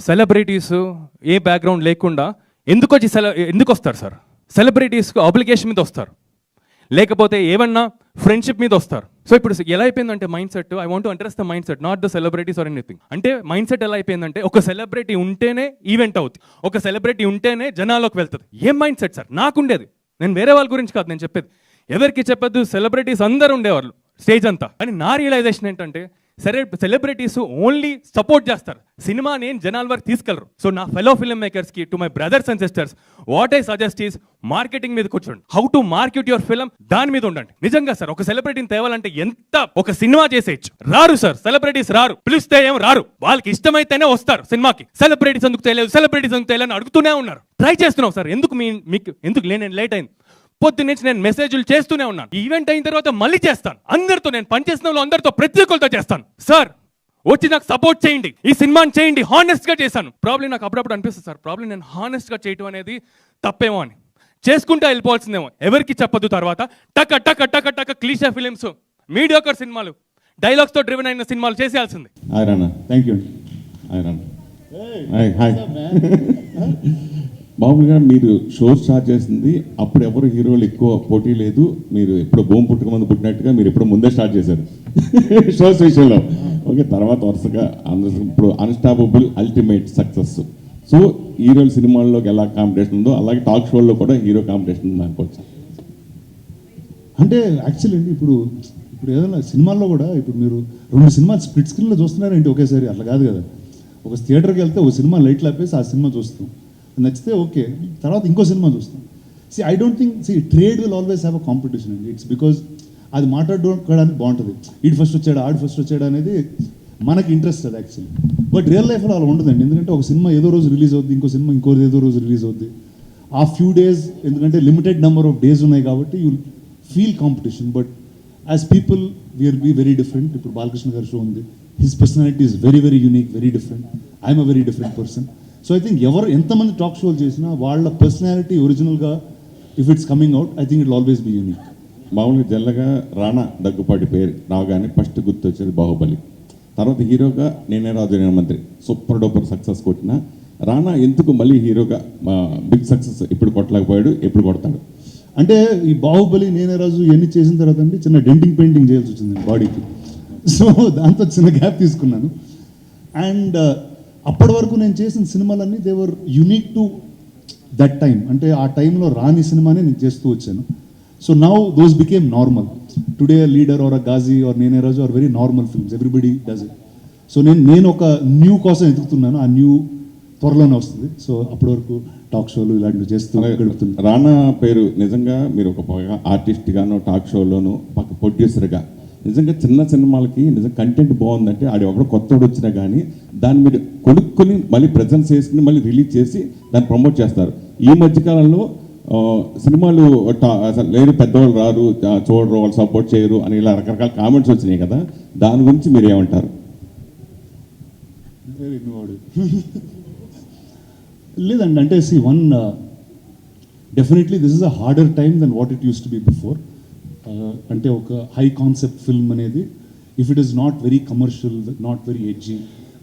Celebrities ఏ background లేకుండా ఎందుకు వస్తారు సార్? సెలబ్రిటీస్కి అప్లికేషన్ మీద వస్తారు, లేకపోతే ఏమన్నా ఫ్రెండ్షిప్ మీద వస్తారు. సో ఇప్పుడు ఎలా అయిపోయిందంటే mind set, I want to address the mind set, not the celebrities or anything. అంటే మైండ్ సెట్ ఎలా అయిపోయిందంటే ఒక సెలబ్రిటీ ఉంటేనే ఈవెంట్ అవుతుంది, ఒక సెలబ్రిటీ ఉంటేనే జనాల్లోకి వెళ్తుంది. ఏం మైండ్ సెట్ సార్? నాకుండేది. నేను వేరే వాళ్ళ గురించి కాదు నేను చెప్పేది, ఎవరికి చెప్పొద్దు, సెలబ్రిటీస్ అందరూ ఉండేవాళ్ళు స్టేజ్ అంతా. కానీ నా రియలైజేషన్ ఏంటంటే సెలబ్రిటీస్ ఓన్లీ సపోర్ట్ చేస్తారు, సినిమాని ఏం జనాల వరకు తీసుకెళ్లరు. సో నా ఫెలో ఫిల్మ్ మేకర్స్కి, to my brothers and sisters, what I suggest is marketing మీద కూర్చోండి. How to market your film, దాని మీద ఉండండి. నిజంగా సార్, ఒక సెలబ్రిటీని తేవాలంటే ఎంత ఒక సినిమా చేసేయచ్చు. రారు సార్ సెలబ్రిటీస్, రారు. పిలిస్తే ఏం రారు, వాళ్ళకి ఇష్టమైతేనే వస్తారు సినిమాకి. సెలబ్రిటీస్ ఎందుకు తెలియదు, సెలబ్రిటీస్ ఎందుకు తెలియదు అని అడుగుతూనే ఉన్నారు. ట్రై చేస్తున్నాం సార్. మీకు ఎందుకు నేను లేట్ అయింది, పొద్దున్నుంచి నేను మెసేజ్లు చేస్తూనే ఉన్నాను. ఈవెంట్ అయిన తర్వాత మళ్ళీ చేస్తాను. అందరితో, నేను పనిచేసిన వాళ్ళు అందరితో, ప్రతి ఒక్కరితో చేస్తాను. సార్ వచ్చి నాకు సపోర్ట్ చేయండి, ఈ సినిమాని చేయండి. హానెస్ట్గా చేశాను. ప్రాబ్లం నాకు అప్పుడప్పుడు అనిపిస్తుంది సార్, ప్రాబ్లం నేను హానెస్ట్గా చేయటం అనేది తప్పేమో అని. చేసుకుంటా వెళ్ళిపోవాల్సిందేమో, ఎవరికి చెప్పొద్దు. తర్వాత టక టక టక టక క్లీషా ఫిలిమ్స్, మీడియోకర్ సినిమాలు, డైలాగ్స్తో డ్రివెన్ అయిన సినిమాలు చేసేయాల్సింది. మామూలుగా మీరు షో స్టార్ట్ చేసింది అప్పుడు ఎవరు హీరోలు ఎక్కువ పోటీ లేదు, మీరు ఎప్పుడు భూమి పుట్టుక ముందు పుట్టినట్టుగా మీరు ఎప్పుడు ముందే స్టార్ట్ చేశారు షోస్ విషయంలో. ఓకే, తర్వాత వరుసగా ఇప్పుడు అన్స్టాపబుల్, అల్టిమేట్ సక్సెస్. సో హీరోల సినిమాల్లోకి ఎలా కాంపిటీషన్ ఉందో అలాగే టాక్ షోల్లో కూడా హీరో కాంపిటీషన్ ఉంది అనుకోవచ్చు. అంటే యాక్చువల్లీ ఇప్పుడు ఏదైనా సినిమాల్లో కూడా ఇప్పుడు మీరు 2 సినిమాలు స్ప్లిట్ స్క్రీన్లో చూస్తున్నారంటే ఒకేసారి, అట్లా కాదు కదా. ఒక థియేటర్కి వెళ్తే ఒక సినిమా లైట్లు ఆపేసి ఆ సినిమా చూస్తాం, నచ్చితే ఓకే, తర్వాత ఇంకో సినిమా చూస్తాం. I don't think trade will always have a competition అండి. ఇట్స్ బికాజ్ అది మాట్లాడుకోవడానికి బాగుంటుంది. ఈడు ఫస్ట్ వచ్చాడు, ఆడు ఫస్ట్ వచ్చాడు అనేది మనకి ఇంట్రెస్ట్ అది యాక్చువల్లీ. బట్ రియల్ లైఫ్లో అలా ఉండదండి. ఎందుకంటే ఒక సినిమా ఏదో రోజు రిలీజ్ అవుద్ది, ఇంకో సినిమా ఇంకోది ఏదో రోజు రిలీజ్ అవుద్ది. ఆ ఫ్యూ డేస్, ఎందుకంటే లిమిటెడ్ నెంబర్ ఆఫ్ డేస్ ఉన్నాయి కాబట్టి you feel competition. But as people we are be very different. ఇప్పుడు బాలకృష్ణ గారి షో ఉంది, his personality is very very unique, very different. I'm a very different person. So I think ఎంతమంది talk షోలు చేసినా వాళ్ళ personality ఒరిజినల్గా if it's coming out, I think it always be unique. మామూలుగా జల్లగా రాణా దగ్గుపాటి పేరు రాగానే ఫస్ట్ గుర్తు వచ్చేది బాహుబలి. తర్వాత హీరోగా నేనే రాజు నేను మంత్రి, సూపర్ డూపర్ సక్సెస్ కొట్టిన రాణా ఎందుకు మళ్ళీ హీరోగా బిగ్ సక్సెస్ ఇప్పుడు కొట్టలేకపోయాడు, ఎప్పుడు కొడతాడు? అంటే ఈ బాహుబలి, నేనే రాజు ఇవన్నీ చేసిన తర్వాత అండి చిన్న డెంటింగ్ పెయింటింగ్ చేయాల్సి వచ్చింది బాడీకి. సో దాంతో చిన్న గ్యాప్ తీసుకున్నాను. అండ్ అప్పటి వరకు నేను చేసిన సినిమాలన్నీ they were unique to that time. అంటే ఆ టైంలో రాని సినిమానే నేను చేస్తూ వచ్చాను. So now those became normal. Today Leader or uh Ghazi or Nene Raju are very normal films, everybody does it. So నేను ఒక న్యూ కోసం ఎదుగుతున్నాను, ఆ న్యూ త్వరలోనే వస్తుంది. సో అప్పటి వరకు టాక్ షోలు ఇలాంటివి చేస్తూ గడుపుతున్నాను. రాణా పేరు నిజంగా మీరు ఒక ఆర్టిస్ట్గాను, టాక్ షోలోను, పక్క ప్రొడ్యూసర్గా నిజంగా చిన్న సినిమాలకి నిజంగా కంటెంట్ బాగుందంటే ఆడి ఒకడు కొత్తోడు వచ్చినా కానీ దాన్ని మీరు కొనుక్కొని మళ్ళీ ప్రజెంట్ చేసుకుని మళ్ళీ రిలీజ్ చేసి దాన్ని ప్రమోట్ చేస్తారు. ఈ మధ్యకాలంలో సినిమాలు అసలు లేని పెద్దవాళ్ళు రారు, చూడరు, వాళ్ళు సపోర్ట్ చేయరు అని ఇలా రకరకాల కామెంట్స్ వచ్చినాయి కదా, దాని గురించి మీరు ఏమంటారు? లేదండి, అంటే definitely this is a harder time than what it used to be before. అంటే ఒక హై కాన్సెప్ట్ ఫిల్మ్ అనేది if it is not very commercial, not very edgy,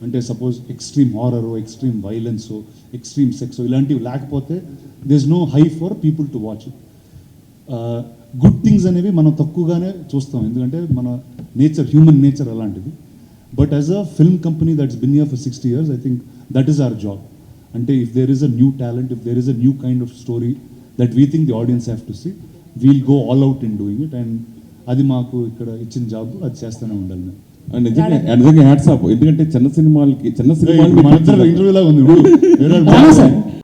అంటే suppose extreme horror, extreme violence, extreme sex ఇలాంటివి లేకపోతే there is no high for people to watch it. Good things అనేవి మనం తక్కువగానే చూస్తాం, ఎందుకంటే మన నేచర్, హ్యూమన్ నేచర్ అలాంటిది. But as a film company that's bin here for 60 years, I think that is our job. అంటే if there is a new talent, if there is a new kind of story that we think the audience have to see, we'll go all out in doing it. And అది మాకు ఇక్కడ ఇచ్చిన job, అది చేస్తూనే ఉండాలి మేము. నిజంగా hats off. ఎందుకంటే చిన్న సినిమాలకి ఇంటర్వ్యూలా ఉంది.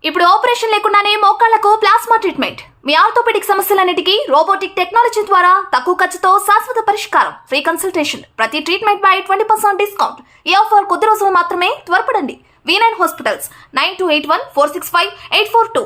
ఇప్పుడు ఆపరేషన్ లేకుండానే మోకాళ్లకు ప్లాస్మా ట్రీట్మెంట్, మీ ఆర్థోపెడిక్ సమస్యలన్నిటికీ రోబోటిక్ టెక్నాలజీ ద్వారా తక్కువ ఖర్చుతో శాశ్వత పరిష్కారం, ఫ్రీ కన్సల్టేషన్, ప్రతి ట్రీట్మెంట్ పై 20% డిస్కౌంట్. ఈ ఆఫర్ కొద్ది రోజులు మాత్రమే, త్వరపడండి. V9 hospitals, 9281465842.